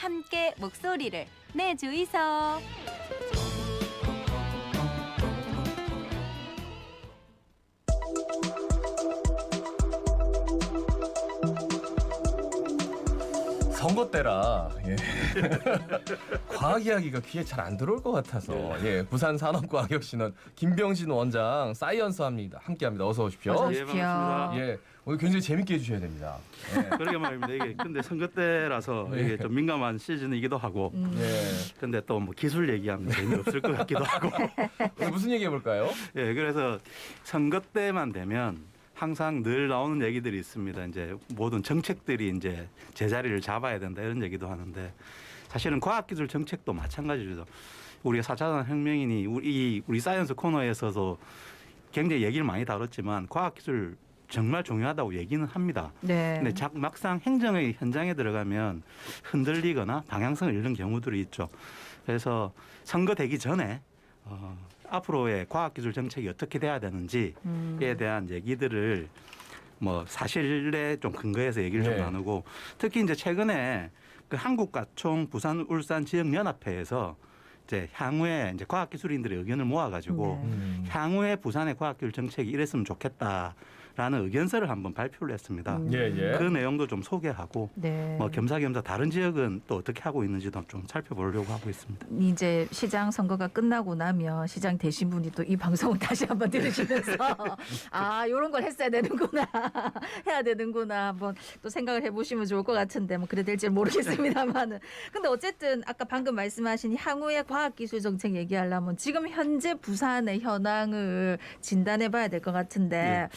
함께 목소리를 내주이소. 선거 때라 과학 이야기가 귀에 잘 안 들어올 것 같아서 부산 산업과학혁신원 김병진 원장 사이언스합니다. 함께합니다. 어서 오십시오. 어서 예, 오십시오. 반갑습니다. 오늘 굉장히 재밌게 해주셔야 됩니다. 그러게 말입니다. 이게 근데 선거 때라서 이게 좀 민감한 시즌이기도 하고, 근데 또 뭐 기술 얘기하면 재미없을 것 같기도 하고. 오늘 무슨 얘기 해볼까요? 그래서 선거 때만 되면 항상 늘 나오는 얘기들이 있습니다. 이제 모든 정책들이 이제 제자리를 잡아야 된다 이런 얘기도 하는데, 사실은 과학기술 정책도 마찬가지죠. 우리가 4차 혁명이니 우리 사이언스 코너에서도 굉장히 얘기를 많이 다뤘지만 과학기술 정말 중요하다고 얘기는 합니다. 네. 근데 막상 행정의 현장에 들어가면 흔들리거나 방향성을 잃는 경우들이 있죠. 그래서 선거 되기 전에 앞으로의 과학기술 정책이 어떻게 돼야 되는지에 대한 얘기들을 뭐 사실에 좀 근거해서 얘기를 좀 나누고, 특히 이제 최근에 그 한국과총 부산 울산 지역연합회에서 이제 향후에 이제 과학기술인들의 의견을 모아가지고 향후에 부산의 과학기술 정책이 이랬으면 좋겠다라는 의견서를 한번 발표를 했습니다. 그 내용도 좀 소개하고 뭐 겸사겸사 다른 지역은 또 어떻게 하고 있는지도 좀 살펴보려고 하고 있습니다. 이제 시장 선거가 끝나고 나면 시장 되신 분이 또 이 방송을 다시 한번 들으시면서 아 이런 걸 했어야 되는구나 해야 되는구나 한번 또 생각을 해보시면 좋을 것 같은데 뭐 그래 될지 모르겠습니다만은 근데 어쨌든 아까 방금 말씀하신 향후의 과학기술 정책 얘기하려면 지금 현재 부산의 현황을 진단해봐야 될 것 같은데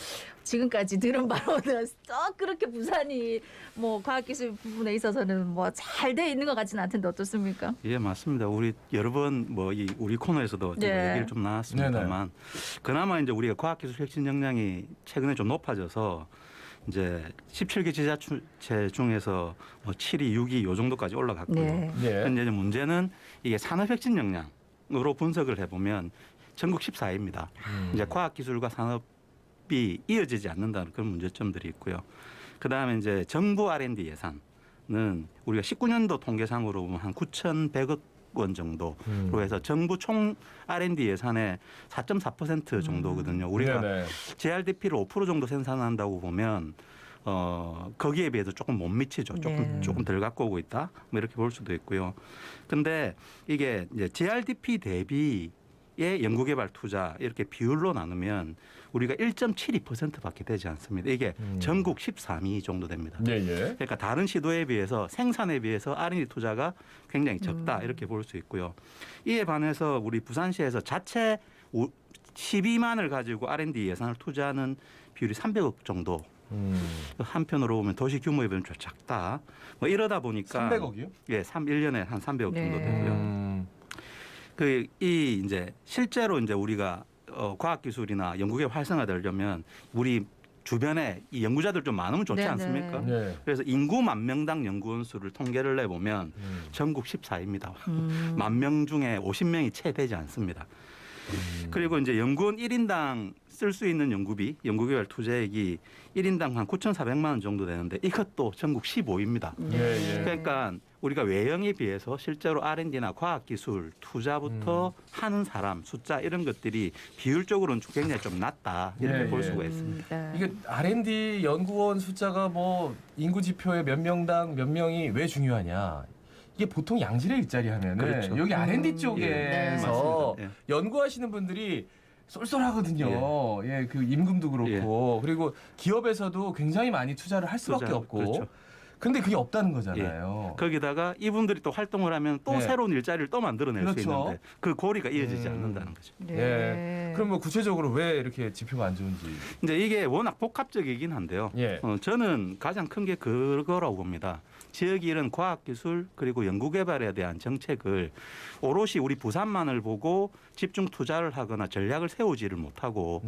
지금까지 들은 바로는 썩 그렇게 부산이 뭐 과학기술 부분에 있어서는 뭐 잘 돼 있는 것 같지는 않던데 어떻습니까? 예, 맞습니다. 우리 여러 번 뭐 우리 코너에서도 얘기를 좀 나눴습니다만 그나마 이제 우리가 과학기술 혁신 역량이 최근에 좀 높아져서 이제 17개 지자체 중에서 뭐 7위, 6위 요 정도까지 올라갔고요. 근데 이제 문제는 이게 산업혁신 역량으로 분석을 해보면 전국 14위입니다. 이제 과학기술과 산업이 이어지지 않는다는 그런 문제점들이 있고요. 그다음에 이제 정부 R&D 예산은 우리가 19년도 통계상으로 보면 한 9,100억 원 정도로 해서 정부 총 R&D 예산의 4.4% 정도거든요. 우리가 JRDP를 5% 정도 생산한다고 보면 거기에 비해서 조금 못 미치죠. 조금 덜 갖고 오고 있다. 뭐 이렇게 볼 수도 있고요. 근데 이게 이제 JRDP 대비 의 연구개발 투자 이렇게 비율로 나누면 우리가 1.72%밖에 되지 않습니다. 이게 전국 13위 정도 됩니다. 그러니까 다른 시도에 비해서 생산에 비해서 R&D 투자가 굉장히 적다 이렇게 볼 수 있고요. 이에 반해서 우리 부산시에서 자체 12만을 가지고 R&D 예산을 투자하는 비율이 300억 정도. 한편으로 보면 도시 규모에 비하면 좀 작다. 뭐 이러다 보니까 300억이요? 예, 1년에 한 300억 정도 되고요. 이제 실제로 이제 우리가 과학기술이나 연구개발 활성화되려면 우리 주변에 이 연구자들 좀 많으면 좋지 않습니까? 그래서 인구 10,000명당 연구원 수를 통계를 내보면 전국 14위입니다. 10,000명 중에 50명이 채 되지 않습니다. 그리고 이제 연구원 1인당 쓸 수 있는 연구비, 연구개발 투자액이 1인당 한 9,400만 원 정도 되는데 이것도 전국 15위입니다. 그러니까 우리가 외형에 비해서 실제로 R&D나 과학기술 투자부터 하는 사람 숫자 이런 것들이 비율적으로는 굉장히 좀 낮다 이렇게 볼 수가 있습니다. 이게 R&D 연구원 숫자가 뭐 인구 지표에 몇 명당 몇 명이 왜 중요하냐? 이게 보통 양질의 일자리 하면은 여기 R&D 쪽에서 연구하시는 분들이 쏠쏠하거든요. 그 임금도 그렇고 그리고 기업에서도 굉장히 많이 투자를 할 수밖에 없고. 근데 그게 없다는 거잖아요. 거기다가 이분들이 또 활동을 하면 또 새로운 일자리를 또 만들어낼 수 있는데 그 고리가 이어지지 않는다는 거죠. 그럼 뭐 구체적으로 왜 이렇게 지표가 안 좋은지. 이제 이게 워낙 복합적이긴 한데요. 저는 가장 큰 게 그거라고 봅니다. 지역이 이런 과학기술 그리고 연구개발에 대한 정책을 오롯이 우리 부산만을 보고 집중 투자를 하거나 전략을 세우지를 못하고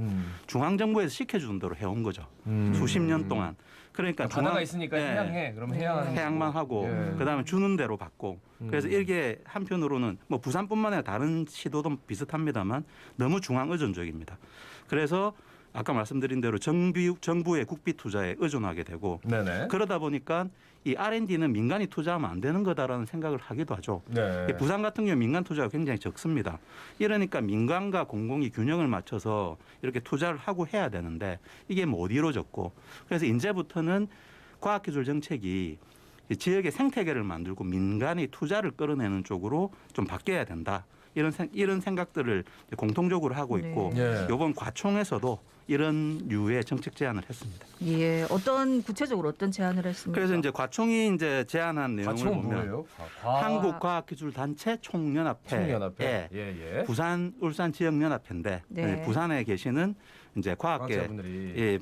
중앙정부에서 시켜주는 대로 해온 거죠. 수십 년 동안. 그러니까 바다가 있으니까 해양해. 그럼 해양만 하고 그다음에 주는 대로 받고 그래서 이게 한편으로는 뭐 부산뿐만 아니라 다른 시도도 비슷합니다만 너무 중앙 의존적입니다. 그래서 아까 말씀드린 대로 정부의 국비 투자에 의존하게 되고 네네. 그러다 보니까 이 R&D는 민간이 투자하면 안 되는 거다라는 생각을 하기도 하죠. 네. 부산 같은 경우 민간 투자가 굉장히 적습니다. 이러니까 민간과 공공이 균형을 맞춰서 이렇게 투자를 하고 해야 되는데 이게 못 이루어졌고 그래서 이제부터는 과학기술 정책이 지역의 생태계를 만들고 민간이 투자를 끌어내는 쪽으로 좀 바뀌어야 된다. 이런 생각들을 공통적으로 하고 있고 네. 이번 과총에서도 이런 류의 정책 제안을 했습니다. 예, 구체적으로 어떤 제안을 했습니까? 그래서 이제 과총이 이제 제안한 내용을 과총은 보면 뭐예요? 한국과학기술단체 총연합회, 예. 부산 울산 지역연합회인데 네. 부산에 계시는 이제 과학계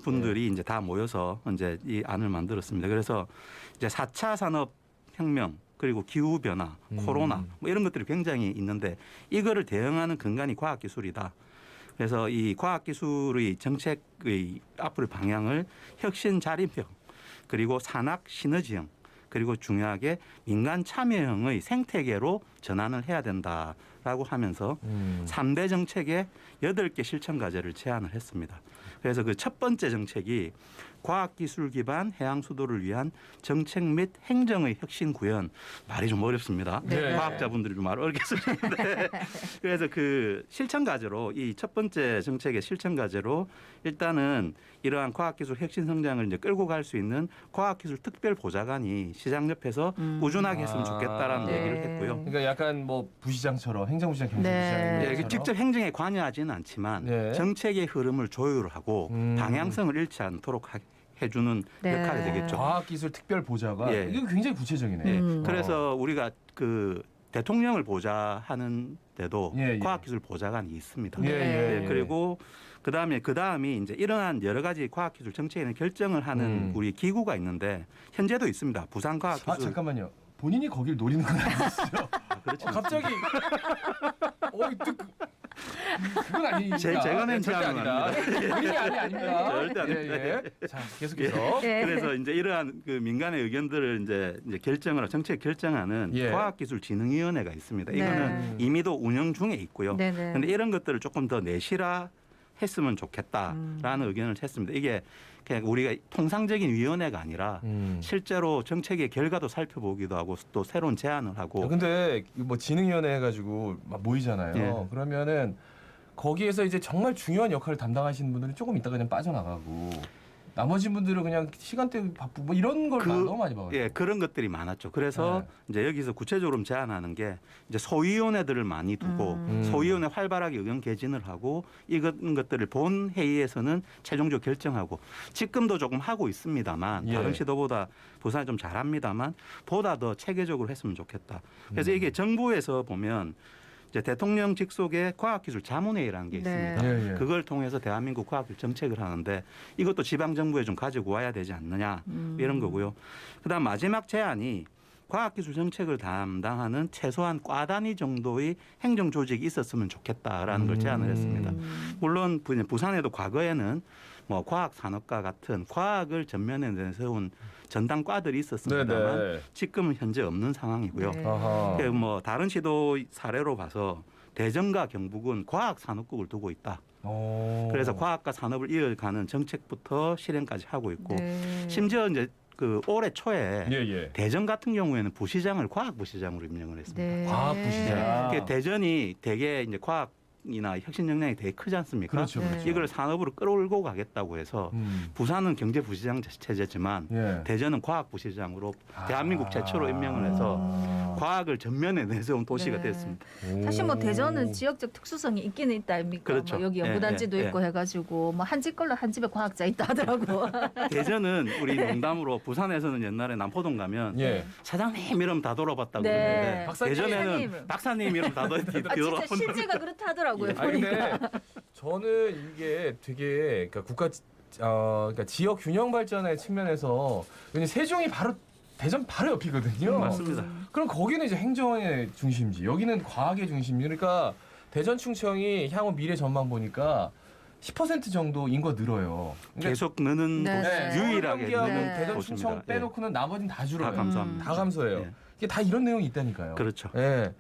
분들이 이제 다 모여서 이제 이 안을 만들었습니다. 그래서 이제 4차 산업혁명 그리고 기후 변화, 코로나 뭐 이런 것들이 굉장히 있는데 이거를 대응하는 근간이 과학기술이다. 그래서 이 과학기술의 정책의 앞으로 방향을 혁신 자립형 그리고 산학 시너지형 그리고 중요하게 민간 참여형의 생태계로 전환을 해야 된다라고 하면서 3대 정책의 8개 실천 과제를 제안을 했습니다. 그래서 그 첫 번째 정책이 과학기술 기반 해양 수도를 위한 정책 및 행정의 혁신 구현. 말이 좀 어렵습니다. 네. 과학자분들이 좀 말 어렵게 쓰시는데 그래서 그 실천 과제로 이 첫 번째 정책의 실천 과제로 일단은 이러한 과학기술 혁신 성장을 이제 끌고 갈 수 있는 과학기술 특별 보좌관이 시장 옆에서 꾸준하게 했으면 좋겠다라는 네. 얘기를 했고요. 그러니까 약간 뭐 부시장처럼 행정부시장, 네. 경제부시장 예, 직접 행정에 관여하지는 않지만 네. 정책의 흐름을 조율하고 방향성을 잃지 않도록 해주는 네. 역할이 되겠죠. 과학기술 특별 보좌관 예. 이거 굉장히 구체적이네. 예, 그래서 우리가 그 대통령을 보좌하는 데도 예, 예. 과학기술 보좌관이 있습니다. 예. 그리고 그다음이 이제 이러한 여러 가지 과학기술 정책에 대한 결정을 하는 우리 기구가 있는데 현재도 있습니다. 부산 과학기술. 아 잠깐만요. 본인이 거길 노리는 건 아니시죠? 그렇죠. 갑자기 그건 아니니까. 제가 낸 절대 제안은 아니다. 본인이 아닙니다. 절대 아닙니다. 예. 자 계속해서. 예. 그래서 이제 이러한 그 민간의 의견들을 이제 결정을 정책 결정하는 예. 과학기술진흥위원회가 있습니다. 네. 이거는 이미도 운영 중에 있고요. 네네. 그런데 이런 것들을 조금 더 내실화했으면 좋겠다라는 의견을 했습니다. 이게 그냥 우리가 통상적인 위원회가 아니라 실제로 정책의 결과도 살펴보기도 하고 또 새로운 제안을 하고. 근데 뭐 진흥위원회 해가지고 막 모이잖아요. 예. 그러면은 거기에서 이제 정말 중요한 역할을 담당하시는 분들은 조금 이따 그냥 빠져나가고 나머지 분들은 그냥 시간대 바쁘고 뭐 이런 걸 너무 많이 봐요. 예, 그런 것들이 많았죠. 그래서 이제 여기서 구체적으로 제안하는 게 이제 소위원회들을 많이 두고 소위원회 활발하게 의견 개진을 하고 이런 것들을 본 회의에서는 최종적으로 결정하고 지금도 조금 하고 있습니다만 예. 다른 시도보다 부산이 좀 잘합니다만 보다 더 체계적으로 했으면 좋겠다. 그래서 이게 정부에서 보면 이제 대통령 직속의 과학기술 자문회의라는 게 네. 있습니다. 예. 그걸 통해서 대한민국 과학기술 정책을 하는데 이것도 지방 정부에 좀 가지고 와야 되지 않느냐 이런 거고요. 그다음 마지막 제안이 과학기술 정책을 담당하는 최소한 과 단위 정도의 행정 조직이 있었으면 좋겠다라는 걸 제안을 했습니다. 물론 부산에도 과거에는 뭐 과학산업과 같은 과학을 전면에 내세운 전담과들이 있었습니다만 네네. 지금은 현재 없는 상황이고요. 네. 아하. 뭐 다른 시도 사례로 봐서 대전과 경북은 과학산업국을 두고 있다. 그래서 과학과 산업을 이어가는 정책부터 실행까지 하고 있고 네. 심지어 이제 그 올해 초에 예. 대전 같은 경우에는 부시장을 과학부시장으로 임명을 했습니다. 네. 과학부시장. 그 대전이 되게 이제 과학이나 혁신 역량이 되게 크지 않습니까? 그렇죠. 네. 이걸 산업으로 끌어올고 가겠다고 해서 부산은 경제부시장 체제지만 예. 대전은 과학부시장으로 대한민국 최초로 임명을 해서 과학을 전면에 내세운 도시가 네. 됐습니다. 사실 뭐 대전은 지역적 특수성이 있기는 있다 아닙니까? 그렇죠. 뭐 여기 예, 연구단지도 예, 있고 해가지고 뭐 한 집 걸로 한 집에 과학자 있다 하더라고. 대전은 우리 농담으로 부산에서는 옛날에 남포동 가면 예. 사장님 이름 다 돌아봤다고 네. 그러는데 박사님. 대전에는 박사님 이름 다 아, 진짜 돌아본다. 실제가 그렇다 하더라고요. 아니 보니까. 근데 저는 이게 되게 그러니까 그러니까 지역 균형 발전의 측면에서 왜냐면 세종이 바로 대전 바로 옆이거든요. 맞습니다. 그럼 거기는 이제 행정의 중심지, 여기는 과학의 중심지. 그러니까 대전 충청이 향후 미래 전망 보니까 10% 정도 인구가 늘어요. 그러니까 계속 느는 네. 도시, 유일하게 경기하고 느는 대전 도시입니다. 충청 빼놓고는 나머지는 다 줄어요. 다 감소합니다. 다 감소해요. 예. 이게 다 이런 내용이 있다니까요. 그렇죠. 예.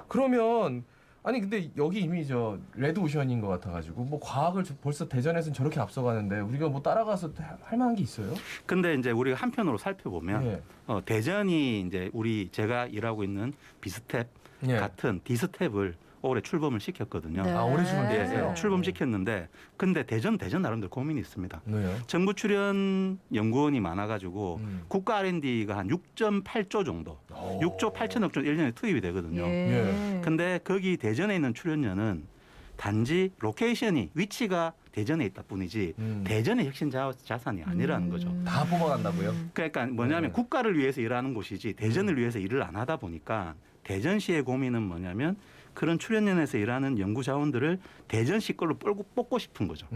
그러면 아니 근데 여기 이미 저 레드 오션인 것 같아가지고 뭐 과학을 벌써 대전에서는 저렇게 앞서가는데 우리가 뭐 따라가서 할 만한 게 있어요? 근데 이제 우리가 한편으로 살펴보면 예. 대전이 이제 제가 일하고 있는 비스텝 예. 같은 D스텝을 올해 출범을 시켰거든요. 네. 아 올해 출범했어요? 예, 출범시켰는데 근데 대전 나름대로 고민이 있습니다. 왜요? 정부 출연 연구원이 많아가지고 국가 R&D가 한 6.8조 정도, 오. 6조 8천억 정도 1년에 투입이 되거든요. 예. 근데 거기 대전에 있는 출연료는 단지 로케이션이 위치가 대전에 있다 뿐이지 대전의 혁신 자산이 아니라는 거죠. 다 뽑아간다고요? 그러니까 뭐냐면 네. 국가를 위해서 일하는 곳이지 대전을 위해서 일을 안 하다 보니까 대전시의 고민은 뭐냐면 그런 출연연에서 일하는 연구 자원들을 대전시 걸로 뽑고 싶은 거죠.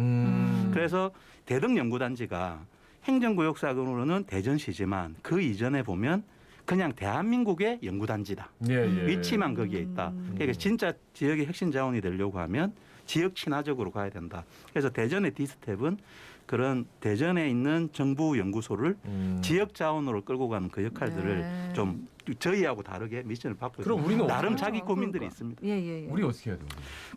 그래서 대덕연구단지가 행정구역상으로는 대전시지만 그 이전에 보면 그냥 대한민국의 연구단지다. 예, 예. 위치만 거기에 있다. 그러니까 진짜 지역의 혁신 자원이 되려고 하면 지역 친화적으로 가야 된다. 그래서 대전의 D스텝은 그런 대전에 있는 정부 연구소를 지역 자원으로 끌고 가는 그 역할들을 네. 좀 저희하고 다르게 미션을 받고 그럼 있습니다. 우리는 나름 어떻게 자기 고민들이 그러니까. 있습니다. 예, 예, 예. 우리 어떻게 해야 돼요?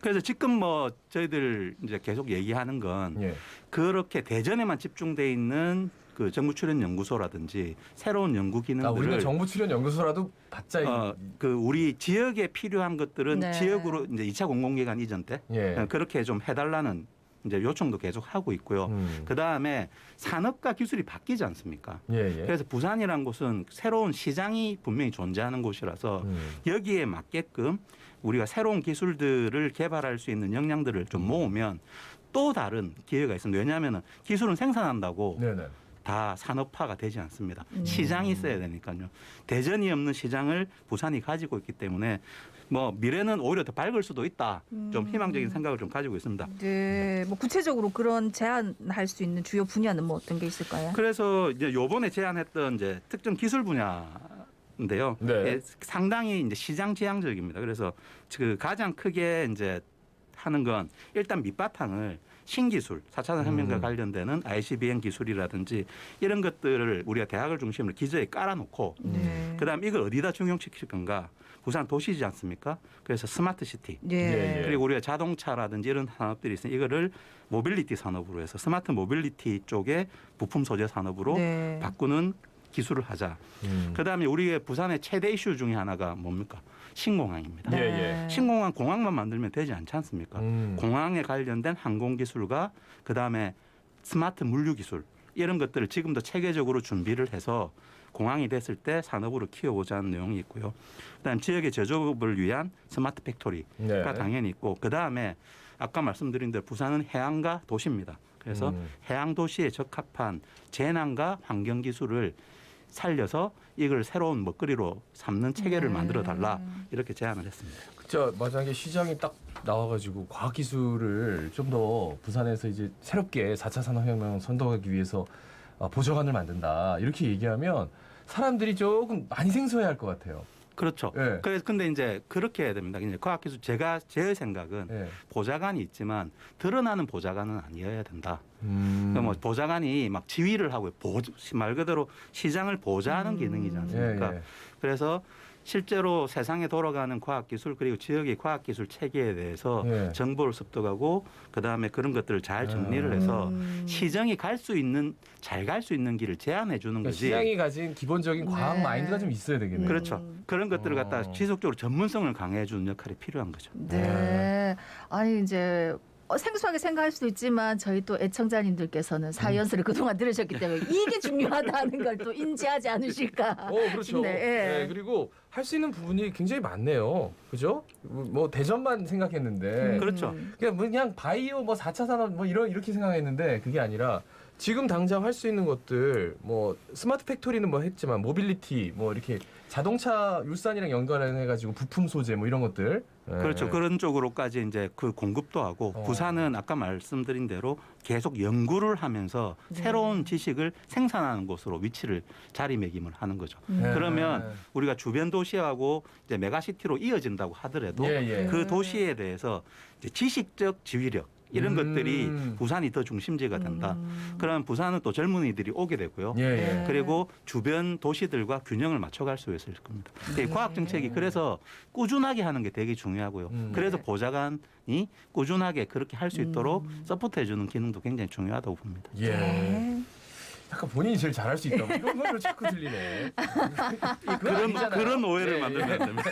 그래서 지금 뭐 저희들 이제 계속 얘기하는 건 예. 그렇게 대전에만 집중돼 있는 그 정부 출연 연구소라든지 새로운 연구 아, 우리는 기능들을 정부 출연 연구소라도 받자. 그 우리 지역에 필요한 것들은 네. 지역으로 이제 2차 공공기관 이전 때 예. 그렇게 좀 해달라는 이제 요청도 계속 하고 있고요. 그 다음에 산업과 기술이 바뀌지 않습니까? 예, 예. 그래서 부산이란 곳은 새로운 시장이 분명히 존재하는 곳이라서 여기에 맞게끔 우리가 새로운 기술들을 개발할 수 있는 역량들을 좀 모으면 또 다른 기회가 있습니다. 왜냐하면 기술은 생산한다고 네네. 다 산업화가 되지 않습니다. 시장이 있어야 되니까요. 대전이 없는 시장을 부산이 가지고 있기 때문에 뭐 미래는 오히려 더 밝을 수도 있다. 좀 희망적인 생각을 좀 가지고 있습니다. 네, 뭐 구체적으로 그런 제안할 수 있는 주요 분야는 뭐 어떤 게 있을까요? 그래서 이제 요번에 제안했던 이제 특정 기술 분야인데요. 네. 예, 상당히 이제 시장 지향적입니다. 그래서 그 가장 크게 이제 하는 건 일단 밑바탕을 신기술, 4차 혁명과 관련되는 ICBM 기술이라든지 이런 것들을 우리가 대학을 중심으로 기저에 깔아놓고 네. 그다음 이걸 어디다 적용시킬 건가? 부산 도시지 않습니까? 그래서 스마트 시티. 네. 예. 그리고 우리가 자동차라든지 이런 산업들이 있으니 이거를 모빌리티 산업으로 해서 스마트 모빌리티 쪽에 부품 소재 산업으로 네. 바꾸는 기술을 하자. 그다음에 우리의 부산의 최대 이슈 중에 하나가 뭡니까? 신공항입니다. 예, 예. 신공항 공항만 만들면 되지 않지 않습니까? 공항에 관련된 항공 기술과 그다음에 스마트 물류 기술 이런 것들을 지금도 체계적으로 준비를 해서 공항이 됐을 때 산업으로 키워보자 하는 내용이 있고요. 그다음 지역의 제조업을 위한 스마트 팩토리가 네. 당연히 있고 그다음에 아까 말씀드린 대로 부산은 해안가 도시입니다. 그래서 해양 도시에 적합한 재난과 환경 기술을 살려서 이걸 새로운 먹거리로 삼는 체계를 만들어 달라 이렇게 제안을 했습니다. 진짜 만약에 시장이 딱 나와가지고 과학기술을 좀 더 부산에서 이제 새롭게 4차 산업혁명 선도하기 위해서 보조관을 만든다 이렇게 얘기하면 사람들이 조금 많이 생소해할 것 같아요. 그렇죠. 예. 그래서 근데 이제 그렇게 해야 됩니다. 이제 과학기술 제 생각은 예. 보좌관이 있지만 드러나는 보좌관은 아니어야 된다. 음. 그러니까 뭐 보좌관이 막 지휘를 하고 말 그대로 시장을 보좌하는 기능이지 않습니까? 예, 예. 그래서 실제로 세상에 돌아가는 과학기술 그리고 지역의 과학기술 체계에 대해서 예. 정보를 습득하고 그다음에 그런 것들을 잘 정리를 해서 시장이 갈 수 있는 잘 갈 수 있는 길을 제안해 주는 그러니까 거지. 시장이 가진 기본적인 과학 네. 마인드가 좀 있어야 되겠네요. 그렇죠. 그런 것들을 갖다 어. 지속적으로 전문성을 강화해 주는 역할이 필요한 거죠. 네. 아니 이제 생소하게 생각할 수도 있지만 저희 또 애청자님들께서는 사연스를 그동안 들으셨기 때문에 이게 중요하다는 걸 또 인지하지 않으실까. 그렇죠. 네, 예. 네, 그리고 할 수 있는 부분이 굉장히 많네요. 그죠? 뭐 대전만 생각했는데 그렇죠. 그냥 바이오 뭐 4차 산업 뭐 이렇게 생각했는데 그게 아니라 지금 당장 할 수 있는 것들 뭐 스마트 팩토리는 뭐 했지만 모빌리티 뭐 이렇게 자동차 울산이랑 연관해 가지고 부품 소재 뭐 이런 것들 그렇죠. 네. 그런 쪽으로까지 이제 그 공급도 하고 부산은 아까 말씀드린 대로 계속 연구를 하면서 새로운 지식을 생산하는 곳으로 위치를 자리매김을 하는 거죠. 네. 그러면 우리가 주변 도시하고 이제 메가시티로 이어진다고 하더라도 예, 예. 그 도시에 대해서 이제 지식적 지휘력 이런 것들이 부산이 더 중심지가 된다. 그러면 부산은 또 젊은이들이 오게 되고요. 예. 그리고 주변 도시들과 균형을 맞춰갈 수 있을 겁니다. 과학 정책이 그래서 꾸준하게 하는 게 되게 중요하고요. 그래서 보좌관이 꾸준하게 그렇게 할 수 있도록 서포트해주는 기능도 굉장히 중요하다고 봅니다. 예. 약간 본인이 제일 잘할 수 있다고 이런 걸 자꾸 들리네. 그런 오해를 만들면 안 됩니다.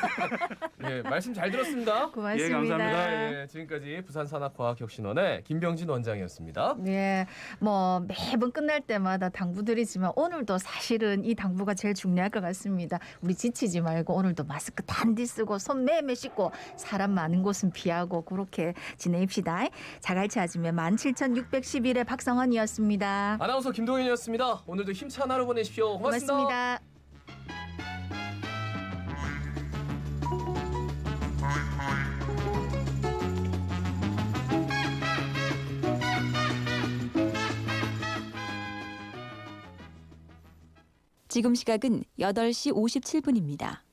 예, 말씀 잘 들었습니다. 고맙습니다. 예, 감사합니다. 예, 지금까지 부산산학과학혁신원의 김병진 원장이었습니다. 네, 뭐 매번 끝날 때마다 당부드리지만 오늘도 사실은 이 당부가 제일 중요할 것 같습니다. 우리 지치지 말고 오늘도 마스크 단디 쓰고 손 매매 씻고 사람 많은 곳은 피하고 그렇게 지내입시다. 자갈치 아줌의 17,611의 박성원이었습니다. 아나운서 김동현이었습니다. 오늘도 힘찬 하루 보내십시오. 고맙습니다. 고맙습니다. 지금 시각은 8시 57분입니다.